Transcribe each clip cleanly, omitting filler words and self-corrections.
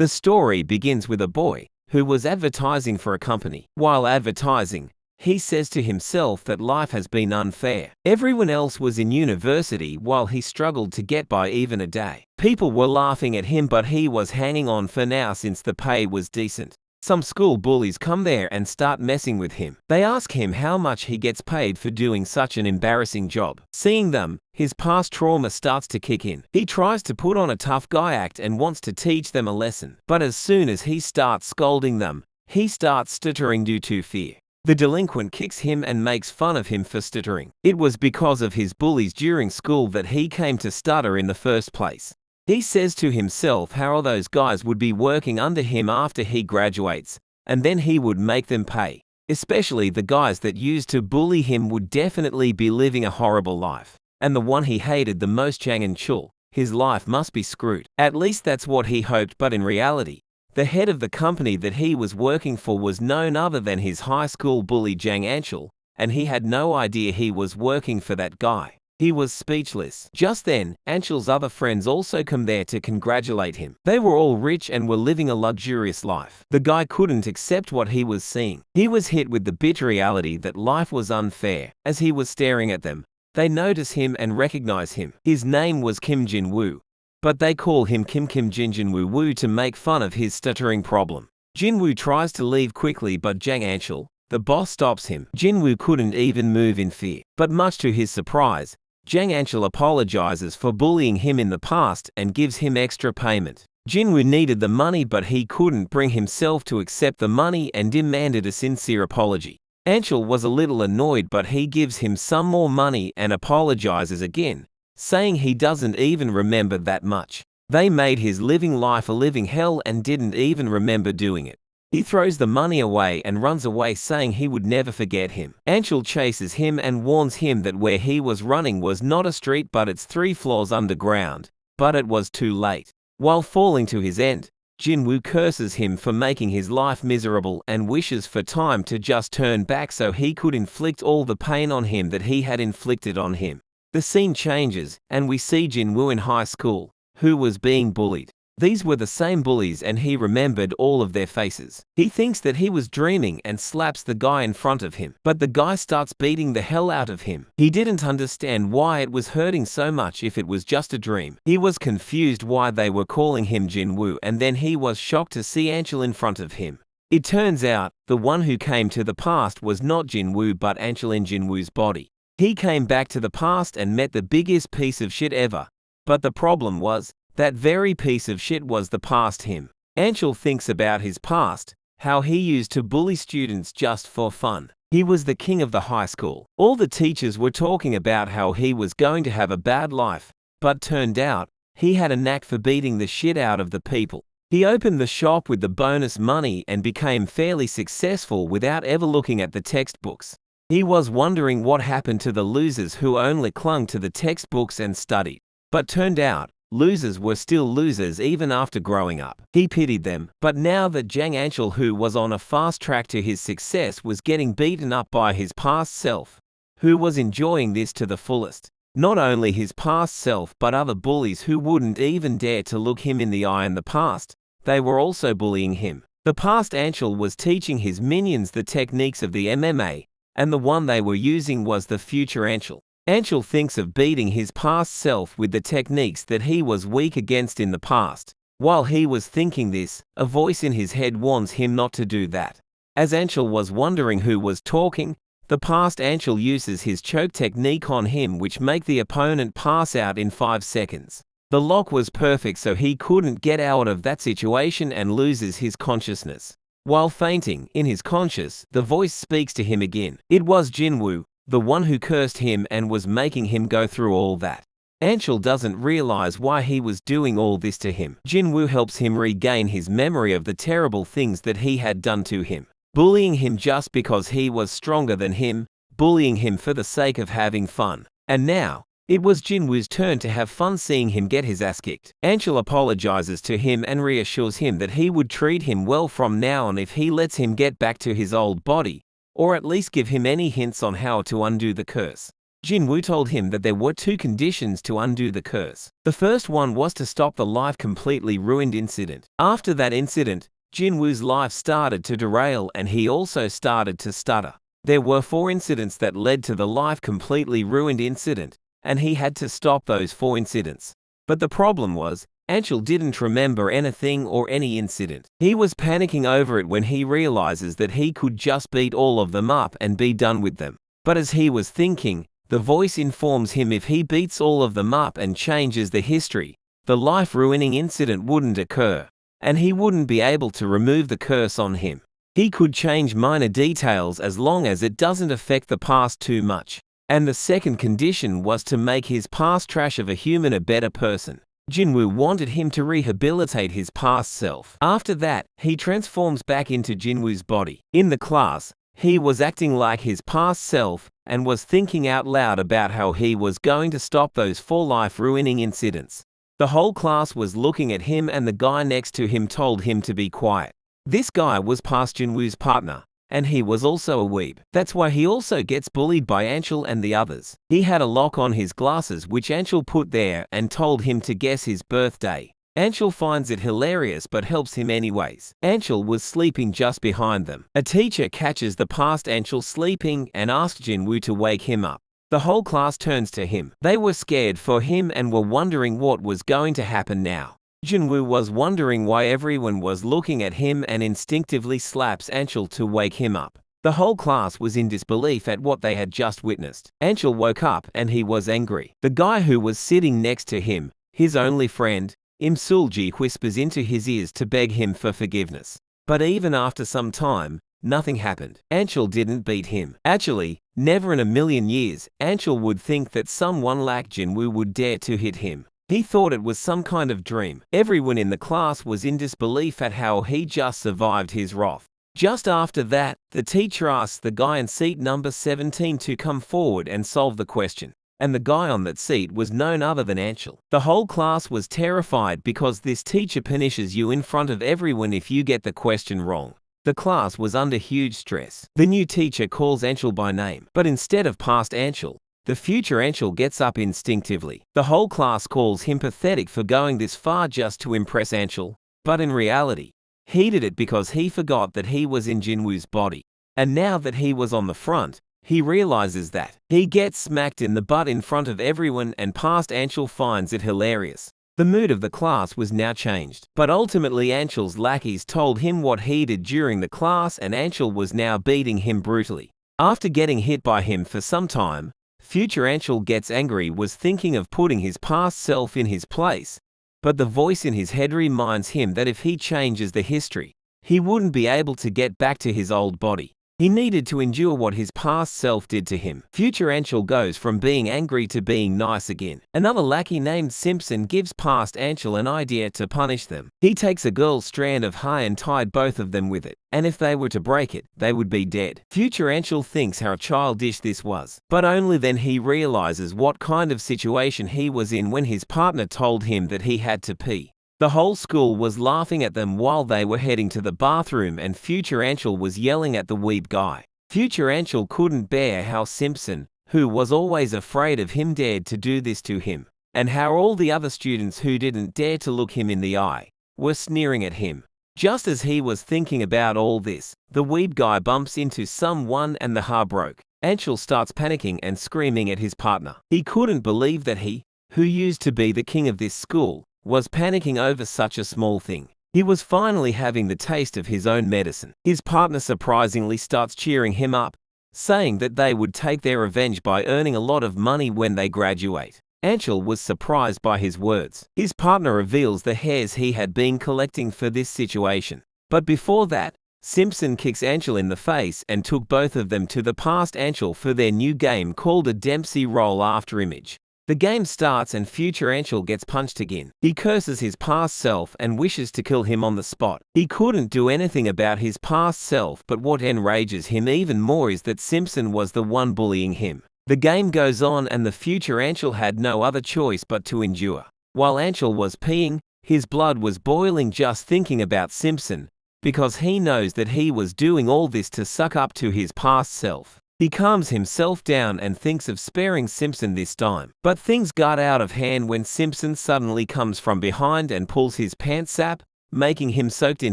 The story begins with a boy who was advertising for a company. While advertising, he says to himself that life has been unfair. Everyone else was in university while he struggled to get by even a day. People were laughing at him, but he was hanging on for now since the pay was decent. Some school bullies come there and start messing with him. They ask him how much he gets paid for doing such an embarrassing job. Seeing them, his past trauma starts to kick in. He tries to put on a tough guy act and wants to teach them a lesson. But as soon as he starts scolding them, he starts stuttering due to fear. The delinquent kicks him and makes fun of him for stuttering. It was because of his bullies during school that he came to stutter in the first place. He says to himself how all those guys would be working under him after he graduates, and then he would make them pay. Especially the guys that used to bully him would definitely be living a horrible life. And the one he hated the most, Jang and Chul, his life must be screwed. At least that's what he hoped, but in reality, the head of the company that he was working for was none other than his high school bully Jang Anchul, and he had no idea he was working for that guy. He was speechless. Just then, Anchul's other friends also come there to congratulate him. They were all rich and were living a luxurious life. The guy couldn't accept what he was seeing. He was hit with the bitter reality that life was unfair. As he was staring at them, they notice him and recognize him. His name was Kim Jin-woo, but they call him Kim Jin-woo to make fun of his stuttering problem. Jin-woo tries to leave quickly, but Jang Anchul, the boss, stops him. Jin-woo couldn't even move in fear. But much to his surprise, Jang Anchul apologizes for bullying him in the past and gives him extra payment. Jin-woo needed the money, but he couldn't bring himself to accept the money and demanded a sincere apology. Anchul was a little annoyed, but he gives him some more money and apologizes again, saying he doesn't even remember that much. They made his living life a living hell and didn't even remember doing it. He throws the money away and runs away, saying he would never forget him. Anchul chases him and warns him that where he was running was not a street but it's 3 floors underground, but it was too late. While falling to his end, Jin-woo curses him for making his life miserable and wishes for time to just turn back so he could inflict all the pain on him that he had inflicted on him. The scene changes, and we see Jin-woo in high school, who was being bullied. These were the same bullies and he remembered all of their faces. He thinks that he was dreaming and slaps the guy in front of him, but the guy starts beating the hell out of him. He didn't understand why it was hurting so much if it was just a dream. He was confused why they were calling him Jin-woo, and then he was shocked to see Anchul in front of him. It turns out, the one who came to the past was not Jin-woo but Anchul in Jin-woo's body. He came back to the past and met the biggest piece of shit ever. But the problem was, that very piece of shit was the past him. Anchul thinks about his past, how he used to bully students just for fun. He was the king of the high school. All the teachers were talking about how he was going to have a bad life, but turned out, he had a knack for beating the shit out of the people. He opened the shop with the bonus money and became fairly successful without ever looking at the textbooks. He was wondering what happened to the losers who only clung to the textbooks and studied. But turned out, losers were still losers even after growing up. He pitied them, but now that Jang Anchul, who was on a fast track to his success, was getting beaten up by his past self, who was enjoying this to the fullest. Not only his past self but other bullies who wouldn't even dare to look him in the eye in the past, they were also bullying him. The past Anchul was teaching his minions the techniques of the MMA, and the one they were using was the future Anchul. Anchul thinks of beating his past self with the techniques that he was weak against in the past. While he was thinking this, a voice in his head warns him not to do that. As Anchul was wondering who was talking, the past Anchul uses his choke technique on him, which make the opponent pass out in 5 seconds. The lock was perfect, so he couldn't get out of that situation and loses his consciousness. While fainting, in his conscious, the voice speaks to him again. It was Jin-woo, the one who cursed him and was making him go through all that. Anchul doesn't realize why he was doing all this to him. Jin-woo helps him regain his memory of the terrible things that he had done to him. Bullying him just because he was stronger than him, bullying him for the sake of having fun. And now, it was Jin-woo's turn to have fun seeing him get his ass kicked. Anchul apologizes to him and reassures him that he would treat him well from now on if he lets him get back to his old body, or at least give him any hints on how to undo the curse. Jinwoo told him that there were two conditions to undo the curse. The first one was to stop the life completely ruined incident. After that incident, Jinwoo's life started to derail and he also started to stutter. There were 4 incidents that led to the life completely ruined incident, and he had to stop those 4 incidents. But the problem was, Anshul didn't remember anything or any incident. He was panicking over it when he realizes that he could just beat all of them up and be done with them. But as he was thinking, the voice informs him if he beats all of them up and changes the history, the life-ruining incident wouldn't occur, and he wouldn't be able to remove the curse on him. He could change minor details as long as it doesn't affect the past too much. And the second condition was to make his past trash of a human a better person. Jinwoo wanted him to rehabilitate his past self. After that, he transforms back into Jinwoo's body. In the class, he was acting like his past self and was thinking out loud about how he was going to stop those 4 life-ruining incidents. The whole class was looking at him and the guy next to him told him to be quiet. This guy was past Jinwoo's partner, and he was also a weeb. That's why he also gets bullied by Anshul and the others. He had a lock on his glasses which Anshul put there and told him to guess his birthday. Anshul finds it hilarious but helps him anyways. Anshul was sleeping just behind them. A teacher catches the past Anshul sleeping and asks Jinwoo to wake him up. The whole class turns to him. They were scared for him and were wondering what was going to happen now. Jinwoo was wondering why everyone was looking at him and instinctively slaps Anshul to wake him up. The whole class was in disbelief at what they had just witnessed. Anshul woke up and he was angry. The guy who was sitting next to him, his only friend, Imsulji, whispers into his ears to beg him for forgiveness. But even after some time, nothing happened. Anshul didn't beat him. Actually, never in a million years, Anshul would think that someone like Jinwoo would dare to hit him. He thought it was some kind of dream. Everyone in the class was in disbelief at how he just survived his wrath. Just after that, the teacher asked the guy in seat number 17 to come forward and solve the question. And the guy on that seat was none other than Anshul. The whole class was terrified because this teacher punishes you in front of everyone if you get the question wrong. The class was under huge stress. The new teacher calls Anshul by name, but instead of past Anshul, the future Anshul gets up instinctively. The whole class calls him pathetic for going this far just to impress Anshul, but in reality, he did it because he forgot that he was in Jinwoo's body. And now that he was on the front, he realizes that he gets smacked in the butt in front of everyone and past Anshul finds it hilarious. The mood of the class was now changed, but ultimately Anshul's lackeys told him what he did during the class and Anshul was now beating him brutally. After getting hit by him for some time, future Anshul gets angry, was thinking of putting his past self in his place, but the voice in his head reminds him that if he changes the history, he wouldn't be able to get back to his old body. He needed to endure what his past self did to him. Future Anshul goes from being angry to being nice again. Another lackey named Simpson gives past Anshul an idea to punish them. He takes a girl's strand of hair and tied both of them with it, and if they were to break it, they would be dead. Future Anshul thinks how childish this was, but only then he realizes what kind of situation he was in when his partner told him that he had to pee. The whole school was laughing at them while they were heading to the bathroom and future Anshul was yelling at the weeb guy. Future Anshul couldn't bear how Simpson, who was always afraid of him, dared to do this to him, and how all the other students who didn't dare to look him in the eye were sneering at him. Just as he was thinking about all this, the weeb guy bumps into someone and the hair broke. Anshul starts panicking and screaming at his partner. He couldn't believe that he, who used to be the king of this school, was panicking over such a small thing. He was finally having the taste of his own medicine. His partner surprisingly starts cheering him up, saying that they would take their revenge by earning a lot of money when they graduate. Anshul was surprised by his words. His partner reveals the hairs he had been collecting for this situation. But before that, Simpson kicks Anshul in the face and took both of them to the past Anshul for their new game called a Dempsey Roll After Image. The game starts and future Anshul gets punched again. He curses his past self and wishes to kill him on the spot. He couldn't do anything about his past self, but what enrages him even more is that Simpson was the one bullying him. The game goes on and the future Anshul had no other choice but to endure. While Anshul was peeing, his blood was boiling just thinking about Simpson, because he knows that he was doing all this to suck up to his past self. He calms himself down and thinks of sparing Simpson this time. But things got out of hand when Simpson suddenly comes from behind and pulls his pants up, making him soaked in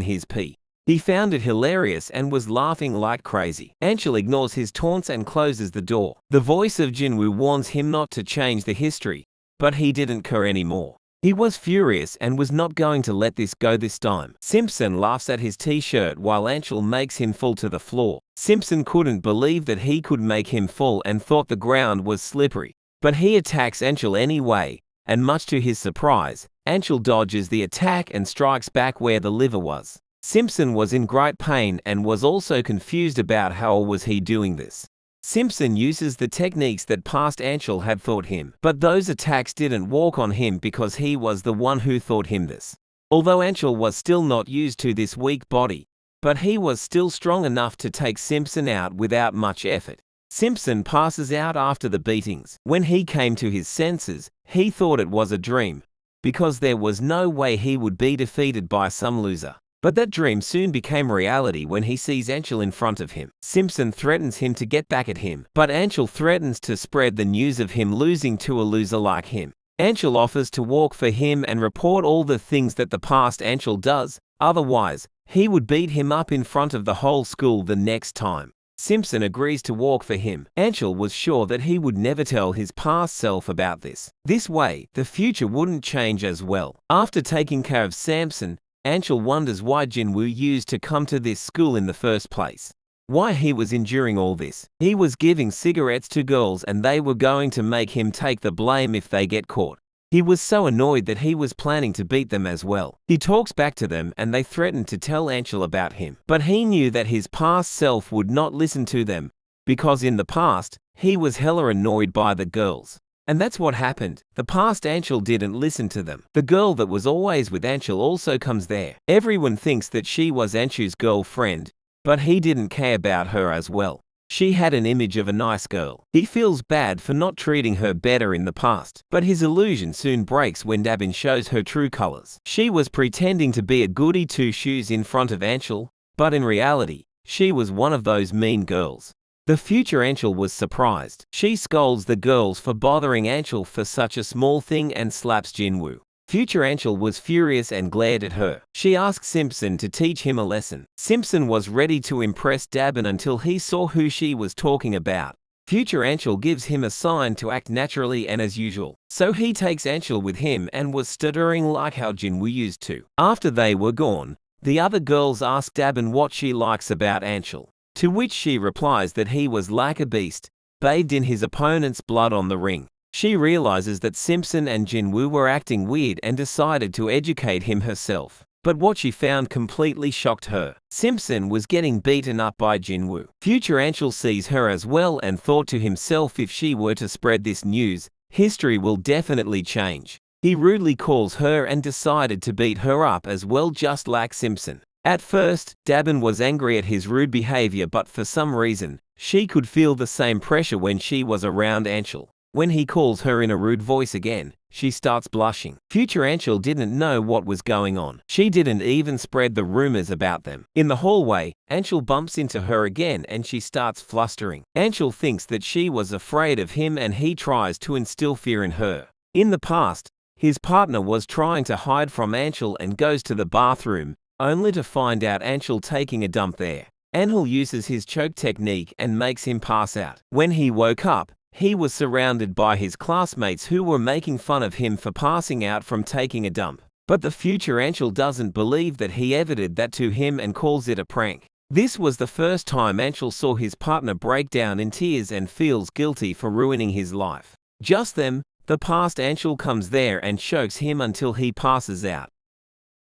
his pee. He found it hilarious and was laughing like crazy. Anshul ignores his taunts and closes the door. The voice of Jinwoo warns him not to change the history, but he didn't care anymore. He was furious and was not going to let this go this time. Simpson laughs at his t-shirt while Anshul makes him fall to the floor. Simpson couldn't believe that he could make him fall and thought the ground was slippery. But he attacks Anshul anyway, and much to his surprise, Anshul dodges the attack and strikes back where the liver was. Simpson was in great pain and was also confused about how was he doing this. Simpson uses the techniques that past Anshul had taught him, but those attacks didn't work on him because he was the one who taught him this. Although Anshul was still not used to this weak body, but he was still strong enough to take Simpson out without much effort. Simpson passes out after the beatings. When he came to his senses, he thought it was a dream, because there was no way he would be defeated by some loser. But that dream soon became reality when he sees Anshul in front of him. Simpson threatens him to get back at him, but Anshul threatens to spread the news of him losing to a loser like him. Anshul offers to walk for him and report all the things that the past Anshul does, otherwise, he would beat him up in front of the whole school the next time. Simpson agrees to walk for him. Anshul was sure that he would never tell his past self about this. This way, the future wouldn't change as well. After taking care of Samson, Anshul wonders why Jinwoo used to come to this school in the first place. Why he was enduring all this. He was giving cigarettes to girls and they were going to make him take the blame if they get caught. He was so annoyed that he was planning to beat them as well. He talks back to them and they threaten to tell Anshul about him. But he knew that his past self would not listen to them, because in the past, he was hella annoyed by the girls. And that's what happened. The past Anshul didn't listen to them. The girl that was always with Anshul also comes there. Everyone thinks that she was Anshul's girlfriend, but he didn't care about her as well. She had an image of a nice girl. He feels bad for not treating her better in the past. But his illusion soon breaks when Dabin shows her true colors. She was pretending to be a goody two-shoes in front of Anshul, but in reality, she was one of those mean girls. The future Anshul was surprised. She scolds the girls for bothering Anshul for such a small thing and slaps Jinwoo. Future Anshul was furious and glared at her. She asked Simpson to teach him a lesson. Simpson was ready to impress Dabin until he saw who she was talking about. Future Anshul gives him a sign to act naturally and as usual. So he takes Anshul with him and was stuttering like how Jinwoo used to. After they were gone, the other girls ask Dabin what she likes about Anshul. To which she replies that he was like a beast, bathed in his opponent's blood on the ring. She realizes that Simpson and Jinwoo were acting weird and decided to educate him herself. But what she found completely shocked her. Simpson was getting beaten up by Jinwoo. Future Anshul sees her as well and thought to himself, if she were to spread this news, history will definitely change. He rudely calls her and decided to beat her up as well, just like Simpson. At first, Dabin was angry at his rude behavior, but for some reason, she could feel the same pressure when she was around Anshul. When he calls her in a rude voice again, she starts blushing. Future Anshul didn't know what was going on. She didn't even spread the rumors about them. In the hallway, Anshul bumps into her again and she starts flustering. Anshul thinks that she was afraid of him and he tries to instill fear in her. In the past, his partner was trying to hide from Anshul and goes to the bathroom, only to find out Anshul taking a dump there. Anshul uses his choke technique and makes him pass out. When he woke up, he was surrounded by his classmates who were making fun of him for passing out from taking a dump. But the future Anshul doesn't believe that he ever did that to him and calls it a prank. This was the first time Anshul saw his partner break down in tears and feels guilty for ruining his life. Just then, the past Anshul comes there and chokes him until he passes out.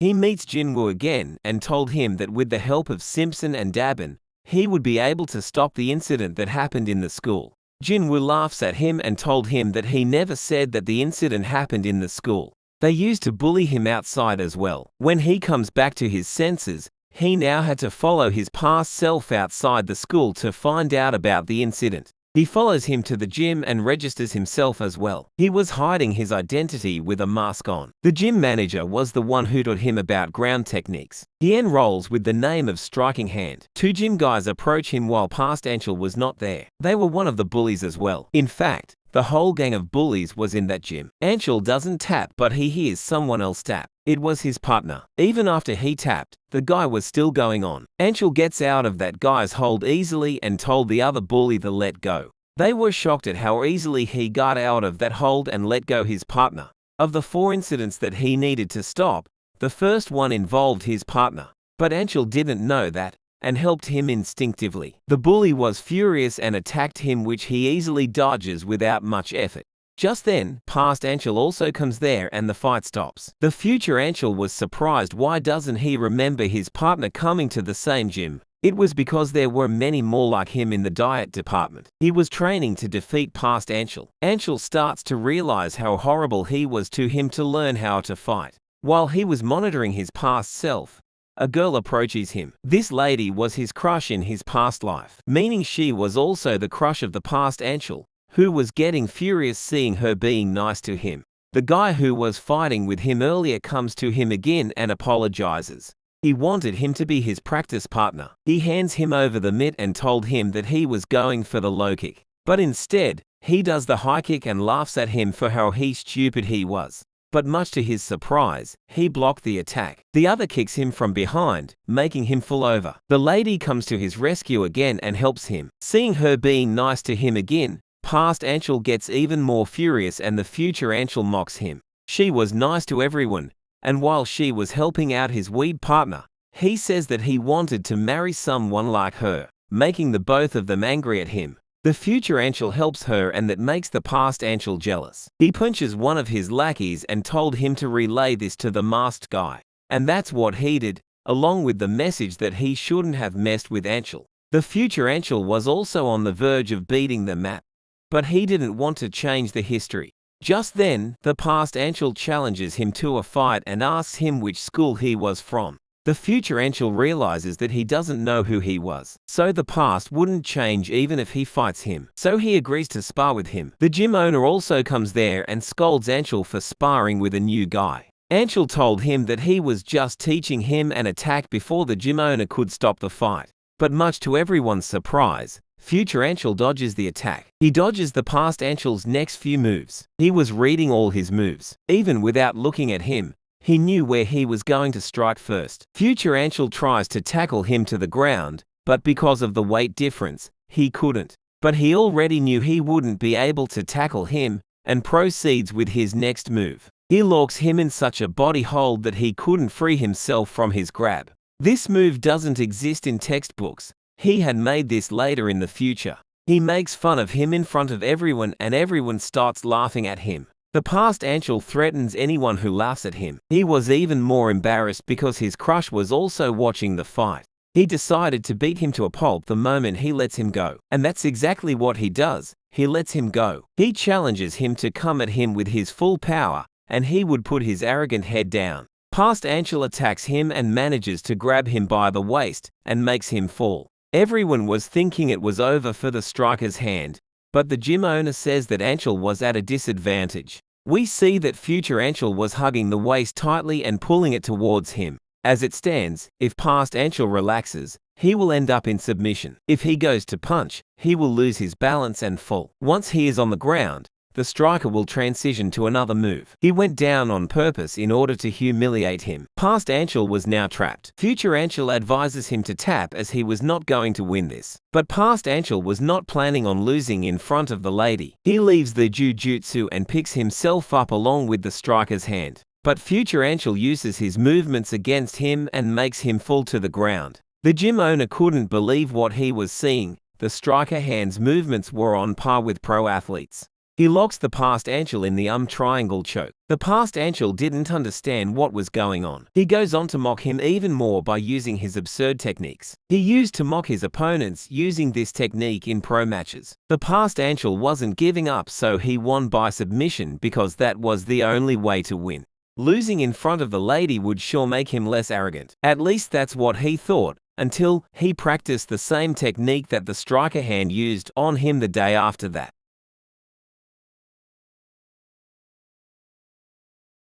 He meets Jinwoo again and told him that with the help of Simpson and Dabin, he would be able to stop the incident that happened in the school. Jinwoo laughs at him and told him that he never said that the incident happened in the school. They used to bully him outside as well. When he comes back to his senses, he now had to follow his past self outside the school to find out about the incident. He follows him to the gym and registers himself as well. He was hiding his identity with a mask on. The gym manager was the one who taught him about ground techniques. He enrolls with the name of Striking Hand. Two gym guys approach him while past Anshul was not there. They were one of the bullies as well. In fact, the whole gang of bullies was in that gym. Anshul doesn't tap, but he hears someone else tap. It was his partner. Even after he tapped, the guy was still going on. Anshul gets out of that guy's hold easily and told the other bully to let go. They were shocked at how easily he got out of that hold and let go his partner. Of the 4 incidents that he needed to stop, the first one involved his partner. But Anshul didn't know that, and helped him instinctively. The bully was furious and attacked him, which he easily dodges without much effort. Just then, past Anshul also comes there and the fight stops. The future Anshul was surprised. Why doesn't he remember his partner coming to the same gym? It was because there were many more like him in the diet department. He was training to defeat past Anshul. Anshul starts to realize how horrible he was to him to learn how to fight. While he was monitoring his past self, a girl approaches him. This lady was his crush in his past life, meaning she was also the crush of the past Anshul, who was getting furious seeing her being nice to him. The guy who was fighting with him earlier comes to him again and apologizes. He wanted him to be his practice partner. He hands him over the mitt and told him that he was going for the low kick. But instead, he does the high kick and laughs at him for how stupid he was. But much to his surprise, he blocked the attack. The other kicks him from behind, making him fall over. The lady comes to his rescue again and helps him. Seeing her being nice to him again, past Anshul gets even more furious and the future Anshul mocks him. She was nice to everyone, and while she was helping out his weeb partner, he says that he wanted to marry someone like her, making the both of them angry at him. The future Anshul helps her and that makes the past Anshul jealous. He punches one of his lackeys and told him to relay this to the masked guy. And that's what he did, along with the message that he shouldn't have messed with Anshul. The future Anshul was also on the verge of beating the map, but he didn't want to change the history. Just then, the past Anshul challenges him to a fight and asks him which school he was from. The future Anshul realizes that he doesn't know who he was, so the past wouldn't change even if he fights him. So he agrees to spar with him. The gym owner also comes there and scolds Anshul for sparring with a new guy. Anshul told him that he was just teaching him an attack before the gym owner could stop the fight. But much to everyone's surprise, future Anshul dodges the attack. He dodges the past Anshul's next few moves. He was reading all his moves. Even without looking at him, he knew where he was going to strike first. Future Anshul tries to tackle him to the ground, but because of the weight difference, he couldn't. But he already knew he wouldn't be able to tackle him, and proceeds with his next move. He locks him in such a body hold that he couldn't free himself from his grab. This move doesn't exist in textbooks. He had made this later in the future. He makes fun of him in front of everyone and everyone starts laughing at him. The past Anshul threatens anyone who laughs at him. He was even more embarrassed because his crush was also watching the fight. He decided to beat him to a pulp the moment he lets him go. And that's exactly what he does. He lets him go. He challenges him to come at him with his full power, and he would put his arrogant head down. Past Anshul attacks him and manages to grab him by the waist and makes him fall. Everyone was thinking it was over for the striker's hand, but the gym owner says that Anshul was at a disadvantage. We see that future Anshul was hugging the waist tightly and pulling it towards him. As it stands, if past Anshul relaxes, he will end up in submission. If he goes to punch, he will lose his balance and fall. Once he is on the ground, the striker will transition to another move. He went down on purpose in order to humiliate him. Past Anshul was now trapped. Future Anshul advises him to tap as he was not going to win this. But past Anshul was not planning on losing in front of the lady. He leaves the jujutsu and picks himself up along with the striker's hand. But future Anshul uses his movements against him and makes him fall to the ground. The gym owner couldn't believe what he was seeing. The striker hand's movements were on par with pro athletes. He locks the past Anshul in the triangle choke. The past Anshul didn't understand what was going on. He goes on to mock him even more by using his absurd techniques. He used to mock his opponents using this technique in pro matches. The past Anshul wasn't giving up, so he won by submission because that was the only way to win. Losing in front of the lady would sure make him less arrogant. At least that's what he thought, until he practiced the same technique that the striker hand used on him the day after that.